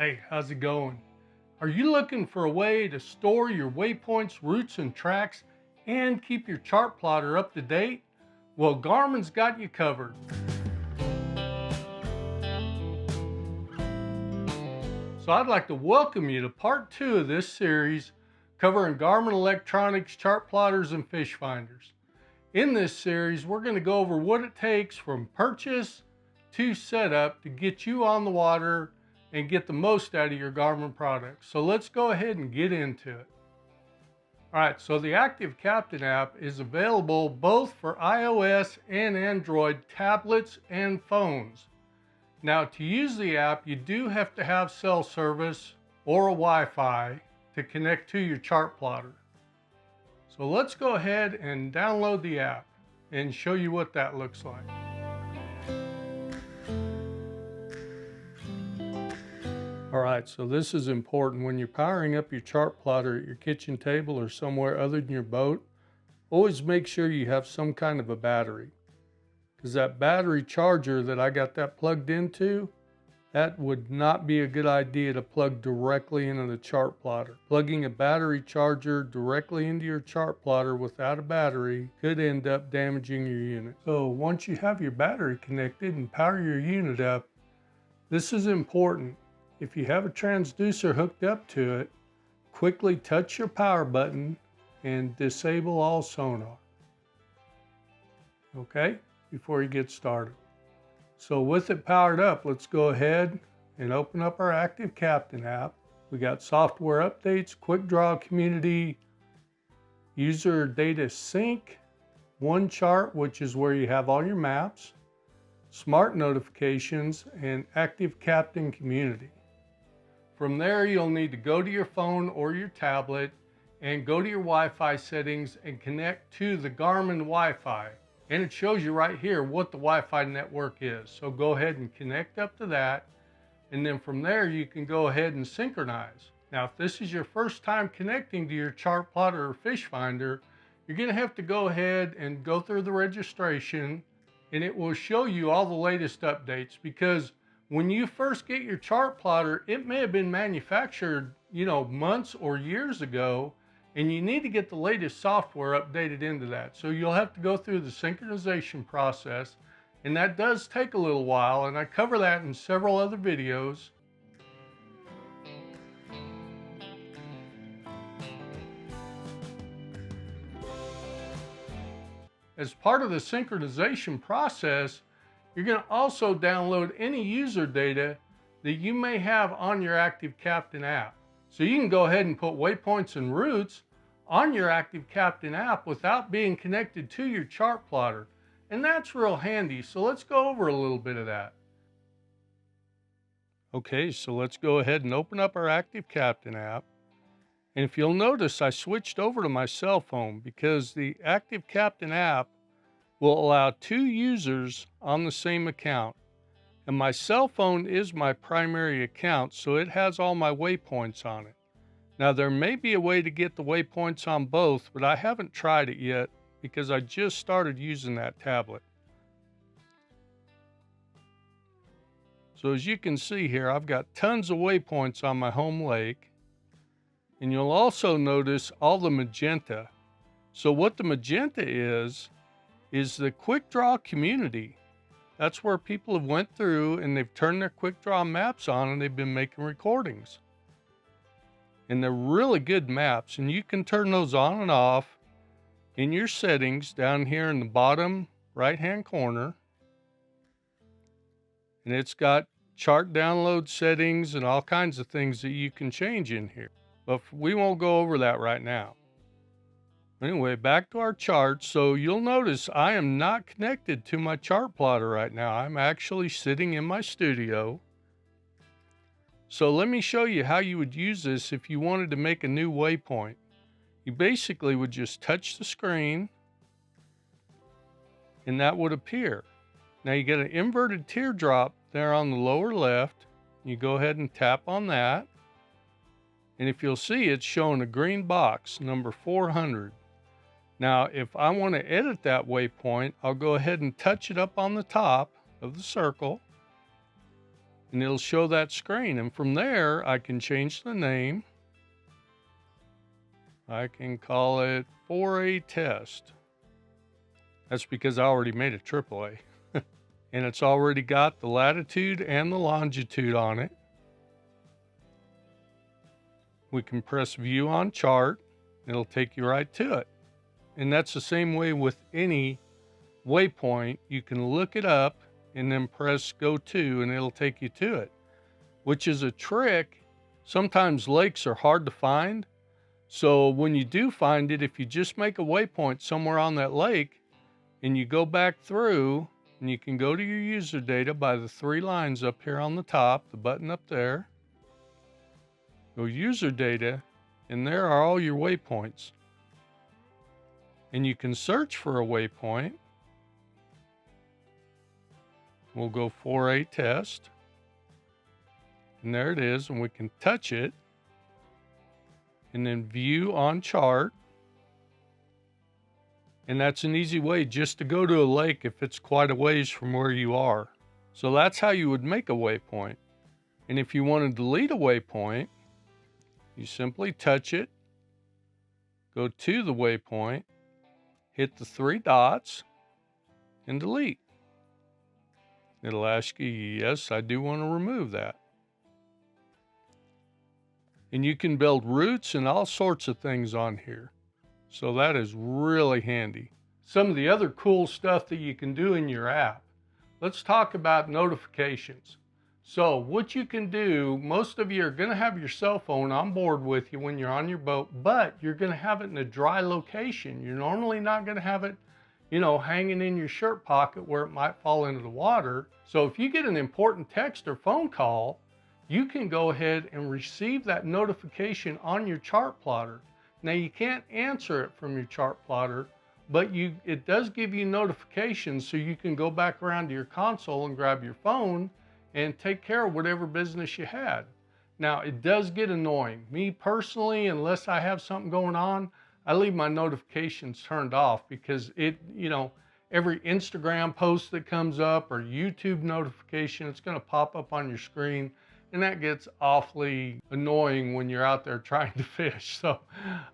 Hey, how's it going? Are you looking for a way to store your waypoints, routes, and tracks and keep your chart plotter up to date? Well, Garmin's got you covered. So I'd like to welcome you to part 2 of this series covering Garmin electronics, chart plotters, and fish finders. In this series, we're going to go over what it takes from purchase to setup to get you on the water and get the most out of your Garmin product. So let's go ahead and get into it. All right, so the Active Captain app is available both for iOS and Android tablets and phones. Now, to use the app, you do have to have cell service or a Wi-Fi to connect to your chart plotter. So let's go ahead and download the app and show you what that looks like. All right, so this is important. When you're powering up your chart plotter at your kitchen table or somewhere other than your boat, always make sure you have some kind of a battery. Because that battery charger that I got that plugged into, that would not be a good idea to plug directly into the chart plotter. Plugging a battery charger directly into your chart plotter without a battery could end up damaging your unit. So once you have your battery connected and power your unit up, this is important. If you have a transducer hooked up to it, quickly touch your power button and disable all sonar. Okay, before you get started. So with it powered up, let's go ahead and open up our Active Captain app. We got software updates, quick draw community, user data sync, one chart, which is where you have all your maps, smart notifications, and Active Captain community. From there, you'll need to go to your phone or your tablet and go to your Wi-Fi settings and connect to the Garmin Wi-Fi. And it shows you right here what the Wi-Fi network is. So go ahead and connect up to that. And then from there, you can go ahead and synchronize. Now, if this is your first time connecting to your chart plotter or fish finder, you're gonna have to go ahead and go through the registration, and it will show you all the latest updates, because when you first get your chart plotter, it may have been manufactured, months or years ago, and you need to get the latest software updated into that. So you'll have to go through the synchronization process, and that does take a little while, and I cover that in several other videos. As part of the synchronization process, you're going to also download any user data that you may have on your Active Captain app. So you can go ahead and put waypoints and routes on your Active Captain app without being connected to your chart plotter. And that's real handy. So let's go over a little bit of that. Okay, so let's go ahead and open up our Active Captain app. And if you'll notice, I switched over to my cell phone because the Active Captain app will allow 2 users on the same account. And my cell phone is my primary account, so it has all my waypoints on it. Now, there may be a way to get the waypoints on both, but I haven't tried it yet because I just started using that tablet. So as you can see here, I've got tons of waypoints on my home lake. And you'll also notice all the magenta. So what the magenta is the quick draw community. That's where people have went through and they've turned their quick draw maps on and they've been making recordings. And they're really good maps, and you can turn those on and off in your settings down here in the bottom right hand corner. And it's got chart download settings and all kinds of things that you can change in here. But we won't go over that right now. Anyway, back to our charts. So you'll notice I am not connected to my chart plotter right now. I'm actually sitting in my studio. So let me show you how you would use this if you wanted to make a new waypoint. You basically would just touch the screen and that would appear. Now you get an inverted teardrop there on the lower left. You go ahead and tap on that. And if you'll see, it's showing a green box, number 400. Now, if I want to edit that waypoint, I'll go ahead and touch it up on the top of the circle. and it'll show that screen. And from there, I can change the name. I can call it 4A test. That's because I already made a AAA. And it's already got the latitude and the longitude on it. We can press view on chart. It'll take you right to it. And that's the same way with any waypoint. You can look it up and then press go to, and it'll take you to it, which is a trick. Sometimes lakes are hard to find. So when you do find it, if you just make a waypoint somewhere on that lake and you go back through, and you can go to your user data by the 3 lines up here on the top, the button up there. Go user data, and there are all your waypoints. And you can search for a waypoint. We'll go 4A test. And there it is, and we can touch it. And then view on chart. And that's an easy way just to go to a lake if it's quite a ways from where you are. So that's how you would make a waypoint. And if you want to delete a waypoint, you simply touch it, go to the waypoint, hit the 3 dots, and delete. It'll ask you, yes, I do want to remove that. And you can build routes and all sorts of things on here. So that is really handy. Some of the other cool stuff that you can do in your app. Let's talk about notifications. So what you can do, most of you are going to have your cell phone on board with you when you're on your boat, but you're going to have it in a dry location. You're normally not going to have it, hanging in your shirt pocket where it might fall into the water. So if you get an important text or phone call, you can go ahead and receive that notification on your chart plotter. Now you can't answer it from your chart plotter, but it does give you notifications so you can go back around to your console and grab your phone and take care of whatever business you had. Now it does get annoying. Me personally, unless I have something going on, I leave my notifications turned off because every Instagram post that comes up or YouTube notification, it's going to pop up on your screen. And that gets awfully annoying when you're out there trying to fish. So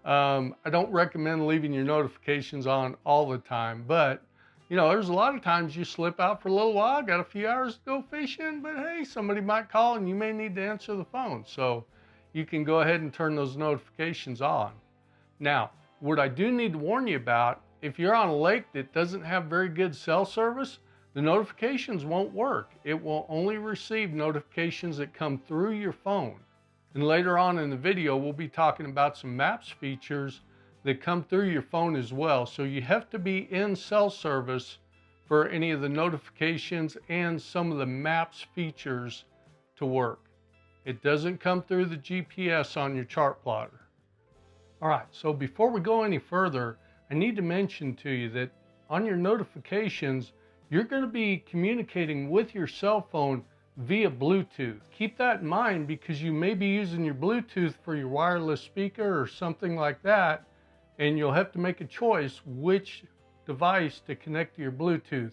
I don't recommend leaving your notifications on all the time. But, there's a lot of times you slip out for a little while, got a few hours to go fishing, but hey, somebody might call and you may need to answer the phone. So you can go ahead and turn those notifications on. Now, what I do need to warn you about, if you're on a lake that doesn't have very good cell service, the notifications won't work. It will only receive notifications that come through your phone. And later on in the video, we'll be talking about some maps features that come through your phone as well. So you have to be in cell service for any of the notifications and some of the maps features to work. It doesn't come through the GPS on your chart plotter. All right, so before we go any further, I need to mention to you that on your notifications, you're going to be communicating with your cell phone via Bluetooth. Keep that in mind because you may be using your Bluetooth for your wireless speaker or something like that, and you'll have to make a choice which device to connect to your Bluetooth,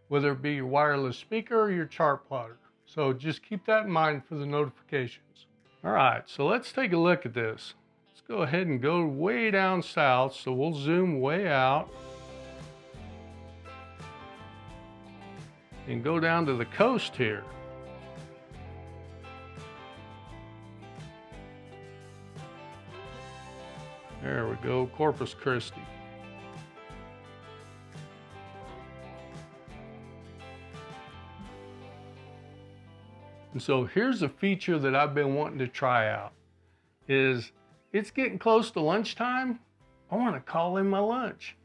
whether it be your wireless speaker or your chart plotter. So just keep that in mind for the notifications. All right, so let's take a look at this. Let's go ahead and go way down south. So we'll zoom way out and go down to the coast here. There we go, Corpus Christi. And so here's a feature that I've been wanting to try out. It's getting close to lunchtime. I want to call in my lunch.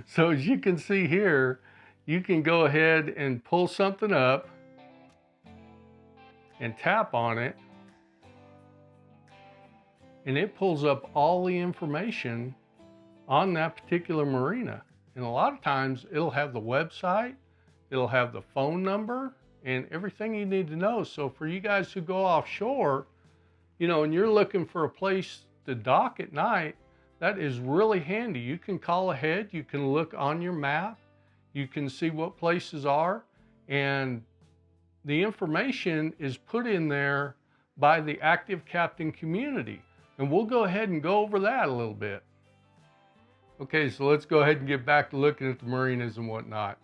So as you can see here, you can go ahead and pull something up and tap on it, and it pulls up all the information on that particular marina. And a lot of times it'll have the website, it'll have the phone number, and everything you need to know. So for you guys who go offshore, and you're looking for a place to dock at night, that is really handy. You can call ahead, you can look on your map, you can see what places are, and the information is put in there by the active captain community. And we'll go ahead and go over that a little bit. Okay, so let's go ahead and get back to looking at the marinas and whatnot.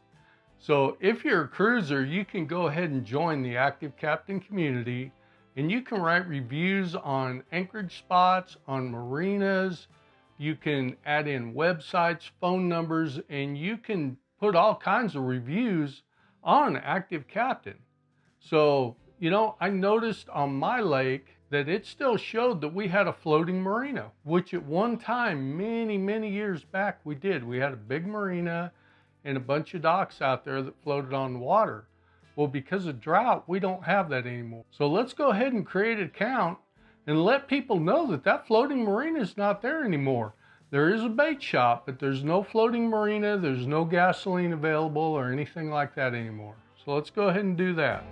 So if you're a cruiser, you can go ahead and join the active captain community, and you can write reviews on anchorage spots, on marinas. You can add in websites, phone numbers, and you can put all kinds of reviews on active captain. So, you know, I noticed on my lake that it still showed that we had a floating marina, which at one time, many years back, we did. We had a big marina and a bunch of docks out there that floated on the water. Well, because of drought, we don't have that anymore. So let's go ahead and create an account and let people know that that floating marina is not there anymore. There is a bait shop, but there's no floating marina, there's no gasoline available or anything like that anymore. So let's go ahead and do that.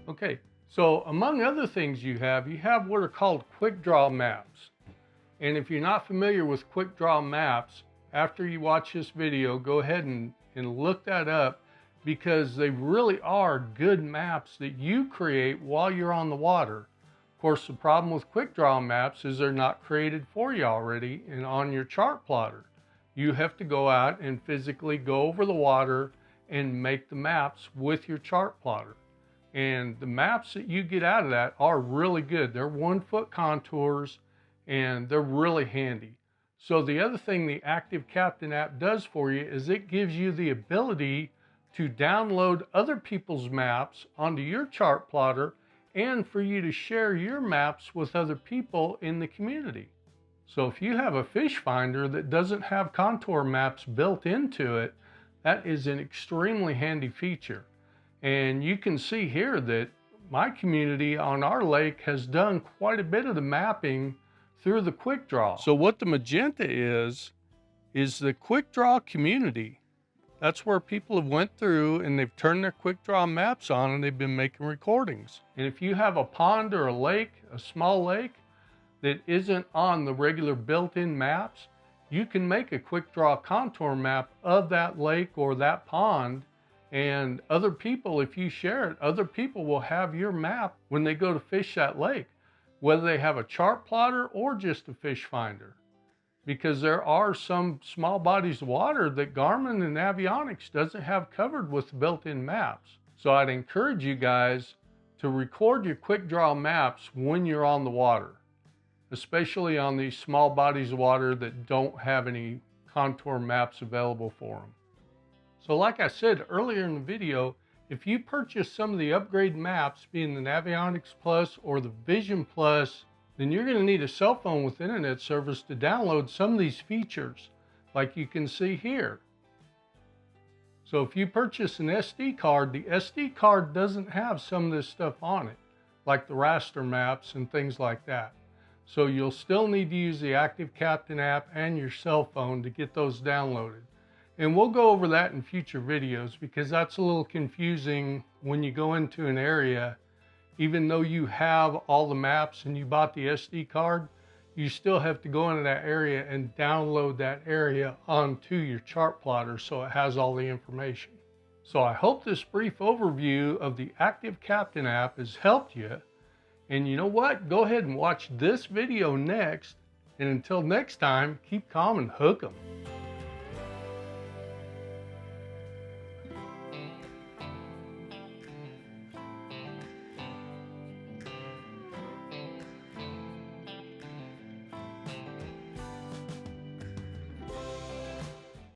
Okay, so among other things you have what are called quick draw maps. And if you're not familiar with quick draw maps, after you watch this video, go ahead and look that up, because they really are good maps that you create while you're on the water. Of course, the problem with quick draw maps is they're not created for you already and on your chart plotter. You have to go out and physically go over the water and make the maps with your chart plotter. And the maps that you get out of that are really good. They're 1 foot contours and they're really handy. So the other thing the Active Captain app does for you is it gives you the ability to download other people's maps onto your chart plotter and for you to share your maps with other people in the community. So if you have a fish finder that doesn't have contour maps built into it, that is an extremely handy feature. And you can see here that my community on our lake has done quite a bit of the mapping through the quick draw. So what the magenta is the quick draw community. That's where people have went through and they've turned their quick draw maps on and they've been making recordings. And if you have a pond or a lake, a small lake that isn't on the regular built-in maps, you can make a quick draw contour map of that lake or that pond. And other people, if you share it, other people will have your map when they go to fish that lake, whether they have a chart plotter or just a fish finder. Because there are some small bodies of water that Garmin and Avionics doesn't have covered with built-in maps. So I'd encourage you guys to record your quick draw maps when you're on the water, especially on these small bodies of water that don't have any contour maps available for them. So like I said earlier in the video, if you purchase some of the upgrade maps, being the Navionics Plus or the Vision Plus, then you're going to need a cell phone with internet service to download some of these features, like you can see here. So if you purchase an SD card, the SD card doesn't have some of this stuff on it, like the raster maps and things like that. So you'll still need to use the Active Captain app and your cell phone to get those downloaded. And we'll go over that in future videos, because that's a little confusing when you go into an area. Even though you have all the maps and you bought the SD card, you still have to go into that area and download that area onto your chart plotter so it has all the information. So I hope this brief overview of the Active Captain app has helped you. And you know what? Go ahead and watch this video next. And until next time, keep calm and hook 'em.